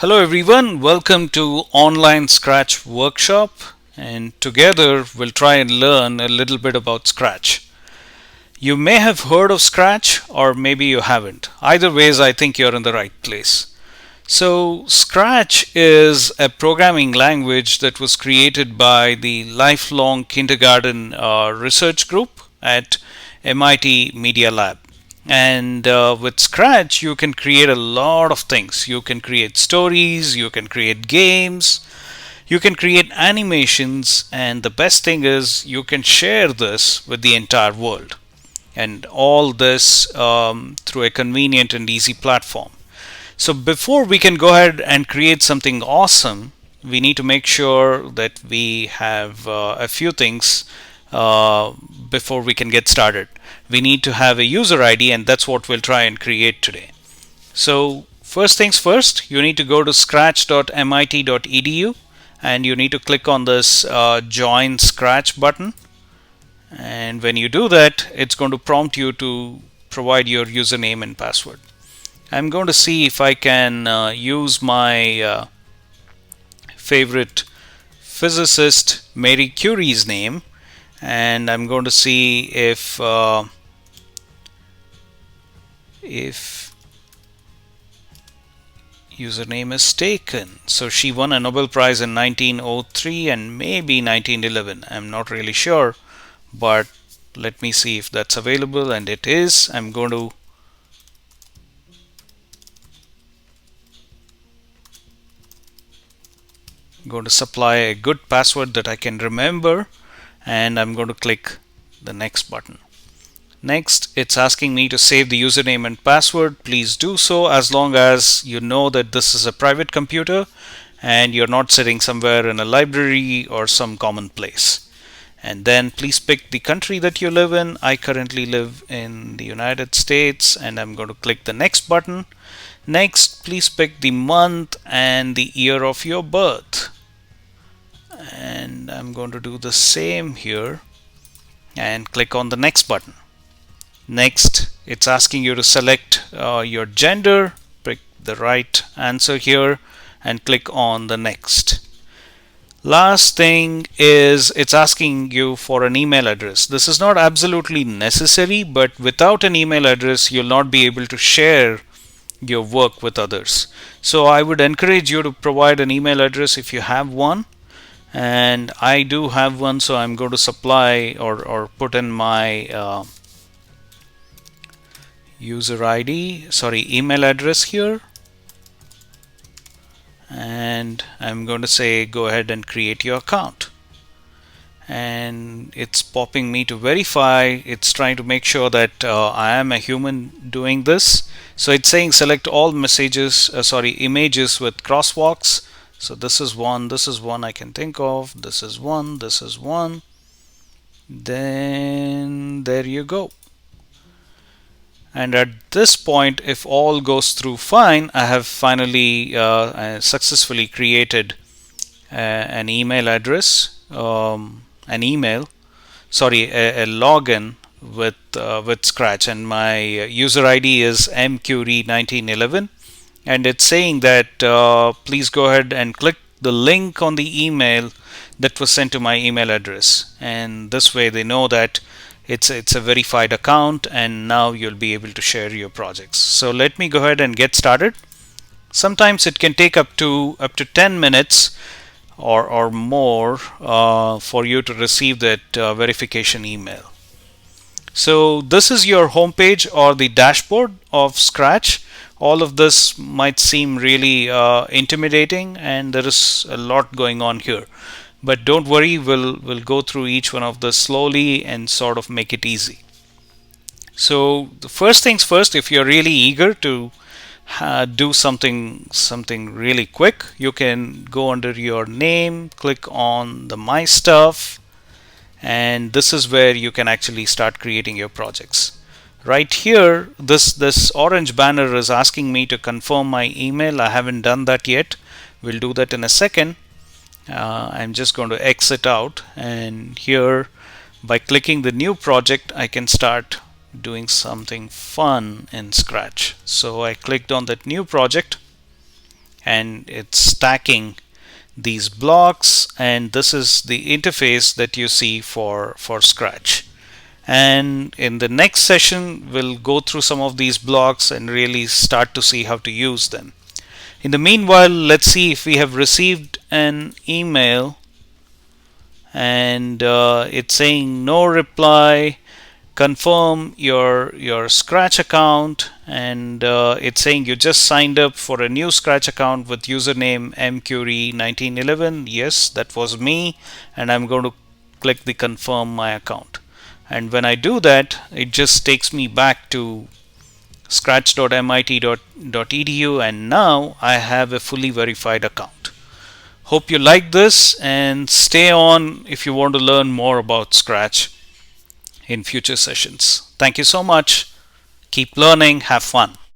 Hello everyone, welcome to Online Scratch Workshop, and together we'll try and learn a little bit about Scratch. You may have heard of Scratch or maybe you haven't. Either ways, I think you're in the right place. So Scratch is a programming language that was created by the Lifelong Kindergarten Research Group at MIT Media Lab. And with Scratch, you can create a lot of things. You can create stories, you can create games, you can create animations, and the best thing is you can share this with the entire world. And all this through a convenient and easy platform. So before we can go ahead and create something awesome, we need to make sure that we have a few things uh, before we can get started. We need to have a user ID, and that's what we'll try and create today. So first things first, you need to go to scratch.mit.edu and you need to click on this join Scratch button. And when you do that, it's going to prompt you to provide your username and password. I'm going to see if I can use my favorite physicist Marie Curie's name, and I'm going to see if username is taken. So she won a Nobel Prize in 1903 and maybe 1911. I'm not really sure, but let me see if that's available, and it is. I'm going to supply a good password that I can remember, and I'm going to click the next button. Next, it's asking me to save the username and password. Please do so as long as you know that this is a private computer and you're not sitting somewhere in a library or some common place. And then please pick the country that you live in. I currently live in the United States, and I'm going to click the next button. Next, please pick the month and the year of your birth. And I'm going to do the same here and click on the next button. Next, it's asking you to select your gender, pick the right answer here, and click on the next. Last thing is it's asking you for an email address. This is not absolutely necessary, but without an email address, you'll not be able to share your work with others. So I would encourage you to provide an email address if you have one. And I do have one, so I'm going to supply or put in my email address here, and I'm going to say go ahead and create your account. And it's popping me to verify. It's trying to make sure that I am a human doing this. So it's saying select all images with crosswalks. So this is one I can think of. This is one. Then there you go. And at this point, if all goes through fine, I have finally successfully created an email address, a login with Scratch, and my user ID is mcurie1911, and it's saying that please go ahead and click the link on the email that was sent to my email address, and this way they know that it's a verified account, and now you'll be able to share your projects. So let me go ahead and get started. Sometimes it can take up to 10 minutes or more for you to receive that verification email. So this is your homepage or the dashboard of Scratch. All of this might seem really intimidating, and there is a lot going on here. But don't worry, we'll go through each one of this slowly and sort of make it easy. So the first things first, if you're really eager to do something really quick, you can go under your name, click on the My Stuff, and this is where you can actually start creating your projects. Right here, this orange banner is asking me to confirm my email. I haven't done that yet. We'll do that in a second. I'm just going to exit out, and here by clicking the new project I can start doing something fun in Scratch. So I clicked on that new project, and it's stacking these blocks, and this is the interface that you see for Scratch. And in the next session we'll go through some of these blocks and really start to see how to use them. In the meanwhile, let's see if we have received an email, and it's saying no reply, confirm your Scratch account, and it's saying you just signed up for a new Scratch account with username mcurie1911. Yes, that was me, and I'm going to click the confirm my account. And when I do that, it just takes me back to scratch.mit.edu, and now I have a fully verified account. Hope you like this, and stay on if you want to learn more about Scratch in future sessions. Thank you so much. Keep learning, have fun.